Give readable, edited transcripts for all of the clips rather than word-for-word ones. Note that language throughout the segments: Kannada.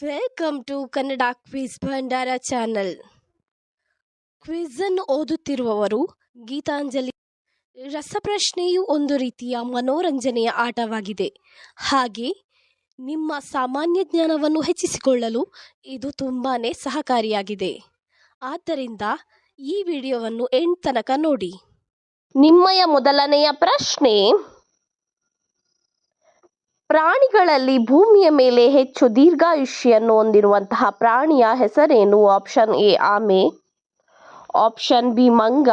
ವೆಲ್ಕಮ್ ಟು ಕನ್ನಡ ಕ್ವಿಜ್ ಭಂಡಾರ ಚಾನಲ್. ಕ್ವಿಜ್ ಅನ್ನು ಓದುತ್ತಿರುವವರು ಗೀತಾಂಜಲಿ. ರಸಪ್ರಶ್ನೆಯು ಒಂದು ರೀತಿಯ ಮನೋರಂಜನೆಯ ಆಟವಾಗಿದೆ. ಹಾಗೆ ನಿಮ್ಮ ಸಾಮಾನ್ಯ ಜ್ಞಾನವನ್ನು ಹೆಚ್ಚಿಸಿಕೊಳ್ಳಲು ಇದು ತುಂಬಾನೇ ಸಹಕಾರಿಯಾಗಿದೆ. ಆದ್ದರಿಂದ ಈ ವಿಡಿಯೋವನ್ನು ಎಂಡ್ ತನಕ ನೋಡಿ. ನಿಮ್ಮಯ ಮೊದಲನೆಯ ಪ್ರಶ್ನೆ: ಪ್ರಾಣಿಗಳಲ್ಲಿ ಭೂಮಿಯ ಮೇಲೆ ಹೆಚ್ಚು ದೀರ್ಘಾಯುಷ್ಯನ್ನು ಹೊಂದಿರುವಂತಹ ಪ್ರಾಣಿಯ ಹೆಸರೇನು? ಆಪ್ಷನ್ ಎ ಆಮೆ, ಆಪ್ಷನ್ ಬಿ ಮಂಗ,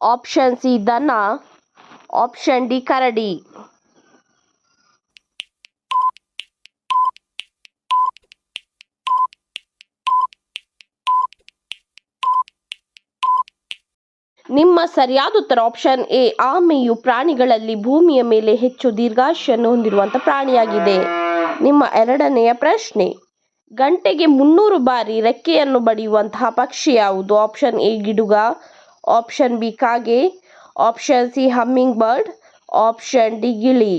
ಆಪ್ಷನ್ ಸಿ ದನ, ಆಪ್ಷನ್ ಡಿ ಕರಡಿ. ನಿಮ್ಮ ಸರಿಯಾದ ಉತ್ತರ ಆಪ್ಷನ್ ಎ ಆಮೆಯು ಪ್ರಾಣಿಗಳಲ್ಲಿ ಭೂಮಿಯ ಮೇಲೆ ಹೆಚ್ಚು ದೀರ್ಘಾಯುಷ್ಯನ್ನು ಹೊಂದಿರುವಂತಹ ಪ್ರಾಣಿಯಾಗಿದೆ. ನಿಮ್ಮ ಎರಡನೆಯ ಪ್ರಶ್ನೆ: ಗಂಟೆಗೆ 300 ಬಾರಿ ರೆಕ್ಕೆಯನ್ನು ಬಡಿಯುವಂತಹ ಪಕ್ಷಿ ಯಾವುದು? ಆಪ್ಷನ್ ಎ ಗಿಡುಗ, ಆಪ್ಷನ್ ಬಿ ಕಾಗೆ, option C humming bird, option D ಗಿಳಿ.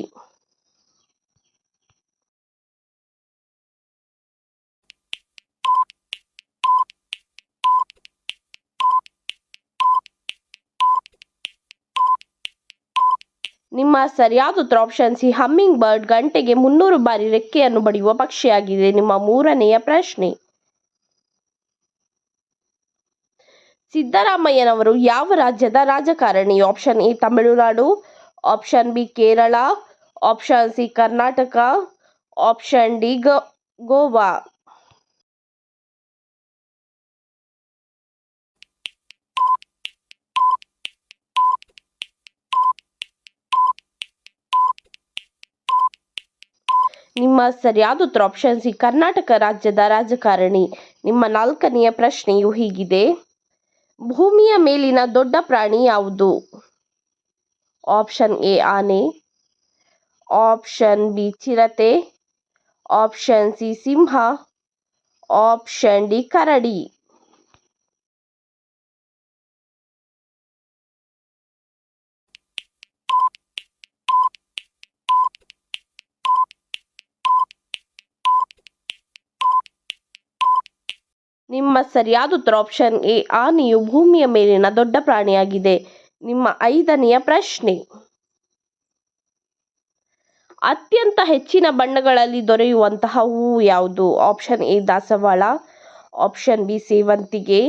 ನಿಮ್ಮ ಸರಿಯಾದ ಉತ್ತರ ಆಪ್ಷನ್ ಸಿ ಹಮ್ಮಿಂಗ್ ಬರ್ಡ್ ಗಂಟೆಗೆ 300 ಬಾರಿ ರೆಕ್ಕೆಯನ್ನು ಬಡಿಯುವ ಪಕ್ಷಿಯಾಗಿದೆ. ನಿಮ್ಮ ಮೂರನೆಯ ಪ್ರಶ್ನೆ: ಸಿದ್ದರಾಮಯ್ಯನವರು ಯಾವ ರಾಜ್ಯದ ರಾಜಕಾರಣಿ? Option A Tamil Nadu, option B Kerala, option C Karnataka, option D Goa. ನಿಮ್ಮ ಸರಿಯಾದ ಉತ್ತರ ಆಪ್ಷನ್ ಸಿ ಕರ್ನಾಟಕ ರಾಜ್ಯದ ರಾಜಕಾರಣಿ. ನಿಮ್ಮ ನಾಲ್ಕನೆಯ ಪ್ರಶ್ನೆಯು ಹೀಗಿದೆ: ಭೂಮಿಯ ಮೇಲಿನ ದೊಡ್ಡ ಪ್ರಾಣಿ ಯಾವುದು? ಆಪ್ಷನ್ ಎ ಆನೆ, ಆಪ್ಷನ್ ಬಿ ಚಿರತೆ, ಆಪ್ಷನ್ ಸಿ ಸಿಂಹ, ಆಪ್ಷನ್ ಡಿ ಕರಡಿ. ನಿಮ್ಮ ಸರಿಯಾದ ಉತ್ತರ ಆಪ್ಷನ್ ಎ ಆನೆಯು ಭೂಮಿಯ ಮೇಲಿನ ದೊಡ್ಡ ಪ್ರಾಣಿಯಾಗಿದೆ. ನಿಮ್ಮ ಐದನೆಯ ಪ್ರಶ್ನೆ: ಅತ್ಯಂತ ಹೆಚ್ಚಿನ ಬಣ್ಣಗಳಲ್ಲಿ ದೊರೆಯುವಂತಹ ಹೂವು ಯಾವುದು? ಆಪ್ಷನ್ ಎ ದಾಸವಾಳ, ಆಪ್ಷನ್ ಬಿ ಸೇವಂತಿಗೆ,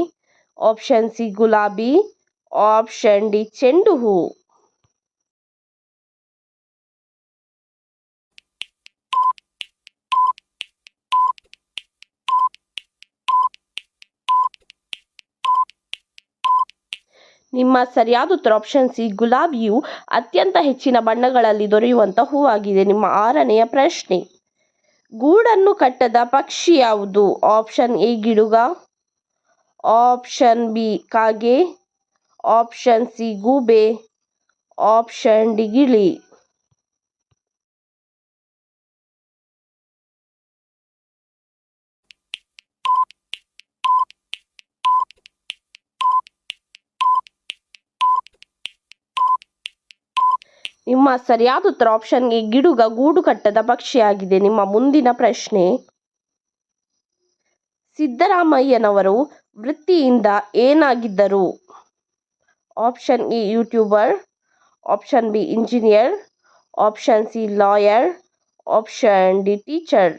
ಆಪ್ಷನ್ ಸಿ ಗುಲಾಬಿ, ಆಪ್ಷನ್ ಡಿ ಚೆಂಡು ಹೂ. ನಿಮ್ಮ ಸರಿಯಾದ ಉತ್ತರ ಆಪ್ಷನ್ ಸಿ ಗುಲಾಬಿಯು ಅತ್ಯಂತ ಹೆಚ್ಚಿನ ಬಣ್ಣಗಳಲ್ಲಿ ದೊರೆಯುವಂತಹ ಹೂವಾಗಿದೆ. ನಿಮ್ಮ ಆರನೆಯ ಪ್ರಶ್ನೆ: ಗೂಡನ್ನು ಕಟ್ಟದ ಪಕ್ಷಿ ಯಾವುದು? ಆಪ್ಷನ್ ಎ ಗಿಡುಗ, ಆಪ್ಷನ್ ಬಿ ಕಾಗೆ, ಆಪ್ಷನ್ ಸಿ ಗೂಬೆ, ಆಪ್ಷನ್ ಡಿ ಗಿಳಿ. ನಿಮ್ಮ ಸರಿಯಾದ ಉತ್ತರ ಆಪ್ಷನ್ ಎ ಗಿಡುಗ ಗೂಡು ಕಟ್ಟದ ಪಕ್ಷಿಯಾಗಿದೆ. ನಿಮ್ಮ ಮುಂದಿನ ಪ್ರಶ್ನೆ: ಸಿದ್ದರಾಮಯ್ಯನವರು ವೃತ್ತಿಯಿಂದ ಏನಾಗಿದ್ದರು? Option A YouTuber, option B engineer, option C lawyer, option D teacher.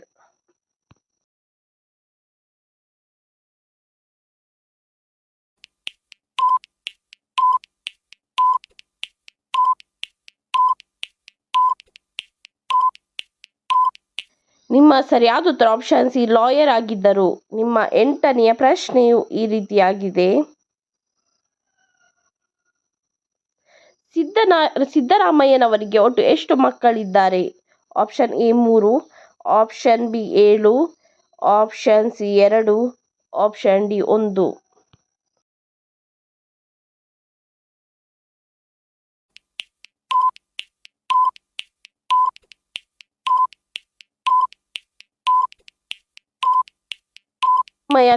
ನಿಮ್ಮ ಸರಿಯಾದ ಉತ್ತರ ಆಪ್ಷನ್ ಸಿ ಲಾಯರ್ ಆಗಿದ್ದರು. ನಿಮ್ಮ ಎಂಟನೆಯ ಪ್ರಶ್ನೆಯು ಈ ರೀತಿಯಾಗಿದೆ: ಸಿದ್ದರಾಮಯ್ಯನವರಿಗೆ ಒಟ್ಟು ಎಷ್ಟು ಮಕ್ಕಳಿದ್ದಾರೆ? Option A 3, option B 7, option C 2, option D 1.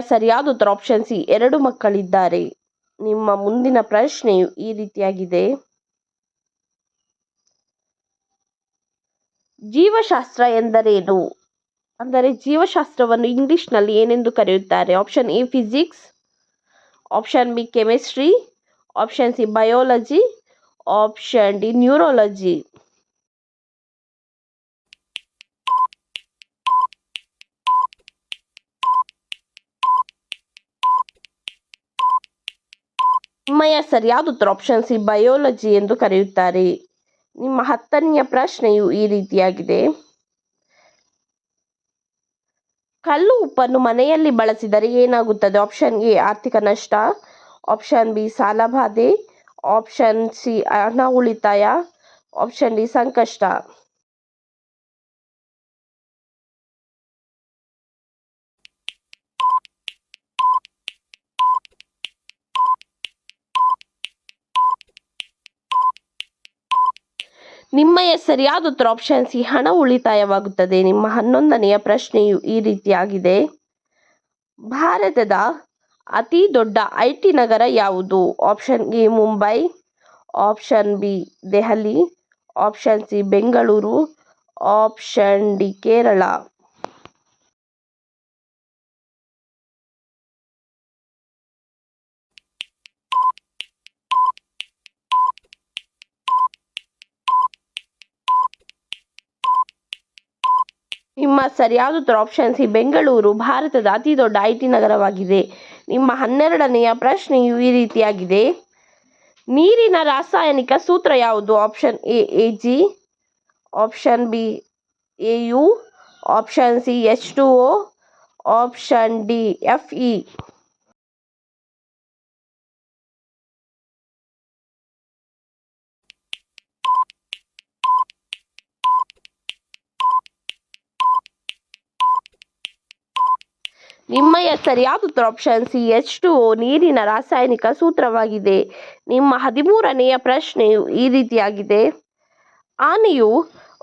ಸರಿಯಾದ ಉತ್ತರ ಆಪ್ಷನ್ ಸಿ 2 ಮಕ್ಕಳಿದ್ದಾರೆ. ನಿಮ್ಮ ಮುಂದಿನ ಪ್ರಶ್ನೆಯು ಈ ರೀತಿಯಾಗಿದೆ: ಜೀವಶಾಸ್ತ್ರ ಎಂದರೇನು? ಅಂದರೆ ಜೀವಶಾಸ್ತ್ರವನ್ನು ಇಂಗ್ಲಿಷ್ನಲ್ಲಿ ಏನೆಂದು ಕರೆಯುತ್ತಾರೆ? Option A physics, option B chemistry, option C biology, option D neurology. ನಿಮ್ಮಯ ಸರಿಯಾದ ಉತ್ತರ ಆಪ್ಷನ್ ಸಿ ಬಯೋಲಜಿ ಎಂದು ಕರೆಯುತ್ತಾರೆ. ನಿಮ್ಮ 10ನೆಯ ಪ್ರಶ್ನೆಯು ಈ ರೀತಿಯಾಗಿದೆ. ಕಲ್ಲು ಉಪ್ಪನ್ನು ಮನೆಯಲ್ಲಿ ಬಳಸಿದರೆ ಏನಾಗುತ್ತದೆ? ಆಪ್ಷನ್ ಎ ಆರ್ಥಿಕ ನಷ್ಟ, ಆಪ್ಷನ್ ಬಿ ಸಾಲಬಾಧೆ, ಆಪ್ಷನ್ ಸಿ ಹಣ ಉಳಿತಾಯ, ಆಪ್ಷನ್ ಡಿ ಸಂಕಷ್ಟ. ನಿಮ್ಮಯ ಸರಿಯಾದ ಉತ್ತರ ಆಪ್ಷನ್ ಸಿ ಹಣ ಉಳಿತಾಯವಾಗುತ್ತದೆ. ನಿಮ್ಮ 11ನೆಯ ಪ್ರಶ್ನೆಯು ಈ ರೀತಿಯಾಗಿದೆ. ಭಾರತದ ಅತಿ ದೊಡ್ಡ ಐಟಿ ನಗರ ಯಾವುದು? Option A Mumbai, option B Delhi, option C Bengaluru, option D Kerala. ನಿಮ್ಮ ಸರಿಯಾದ ಉತ್ತರ ಆಪ್ಷನ್ ಸಿ ಬೆಂಗಳೂರು ಭಾರತದ ಅತಿ ದೊಡ್ಡ ಐಟಿ ನಗರವಾಗಿದೆ. ನಿಮ್ಮ 12ನೆಯ ಪ್ರಶ್ನೆಯು ಈ ರೀತಿಯಾಗಿದೆ. ನೀರಿನ ರಾಸಾಯನಿಕ ಸೂತ್ರ ಯಾವುದು? Option A Ag, option B Au, option C H2O, option D Fe. ನಿಮ್ಮಯ ಸರಿಯಾದ ಉತ್ತರ ಆಪ್ಷನ್ ಸಿ H2O ನೀರಿನ ರಾಸಾಯನಿಕ ಸೂತ್ರವಾಗಿದೆ. ನಿಮ್ಮ 13ನೆಯ ಪ್ರಶ್ನೆಯು ಈ ರೀತಿಯಾಗಿದೆ. ಆನೆಯು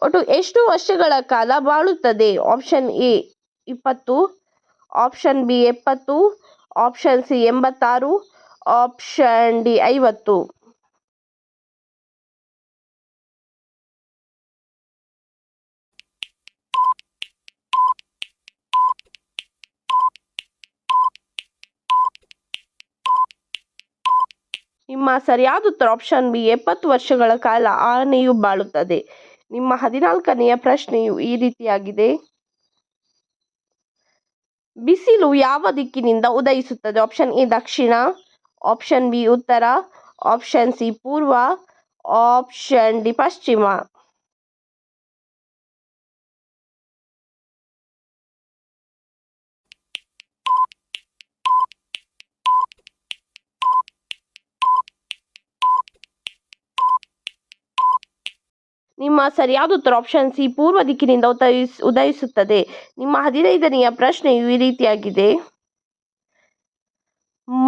ಒಟ್ಟು ಎಷ್ಟು ವರ್ಷಗಳ ಕಾಲ ಬಾಳುತ್ತದೆ? Option A 20, option B 70, option C 86, option D 50. ನಿಮ್ಮ ಸರಿಯಾದ ಉತ್ತರ ಆಪ್ಷನ್ ಬಿ 70 ವರ್ಷಗಳ ಕಾಲ ಆನೆಯು ಬಾಳುತ್ತದೆ. ನಿಮ್ಮ 14ನೆಯ ಪ್ರಶ್ನೆಯು ಈ ರೀತಿಯಾಗಿದೆ. ಬಿಸಿಲು ಯಾವ ದಿಕ್ಕಿನಿಂದ ಉದಯಿಸುತ್ತದೆ? Option A Dakshina, option B ಉತ್ತರ, ಆಪ್ಷನ್ ಸಿ ಪೂರ್ವ, ಆಪ್ಷನ್ ಡಿ ಪಶ್ಚಿಮ. ನಿಮ್ಮ ಸರಿಯಾದ ಉತ್ತರ ಆಪ್ಷನ್ ಸಿ ಪೂರ್ವ ದಿಕ್ಕಿನಿಂದ ಉದಯಿಸುತ್ತದೆ. ನಿಮ್ಮ 15ನೆಯ ಪ್ರಶ್ನೆಯು ಈ ರೀತಿಯಾಗಿದೆ.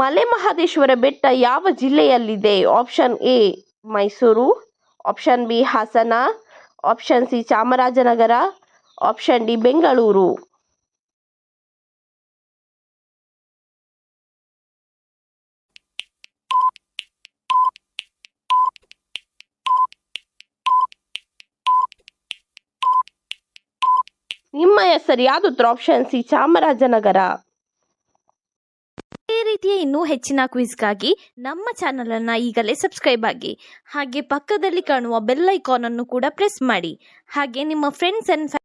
ಮಲೆ ಮಹದೇಶ್ವರ ಬೆಟ್ಟ ಯಾವ ಜಿಲ್ಲೆಯಲ್ಲಿದೆ? Option A Mysuru, option B Hassan, option C Chamarajanagar, option D Bengaluru. ನಿಮ್ಮಯ ಸರಿಯಾದ ಉತ್ತರ ಆಪ್ಷನ್ ಸಿ ಚಾಮರಾಜನಗರ. ಇದೇ ರೀತಿಯ ಇನ್ನೂ ಹೆಚ್ಚಿನ ಕ್ವಿಜ್ಗಾಗಿ ನಮ್ಮ ಚಾನಲ್ ಅನ್ನು ಈಗಲೇ ಸಬ್ಸ್ಕ್ರೈಬ್ ಆಗಿ, ಹಾಗೆ ಪಕ್ಕದಲ್ಲಿ ಕಾಣುವ ಬೆಲ್ ಐಕಾನ್ ಅನ್ನು ಕೂಡ ಪ್ರೆಸ್ ಮಾಡಿ. ಹಾಗೆ ನಿಮ್ಮ ಫ್ರೆಂಡ್ಸ್ ಅಂಡ್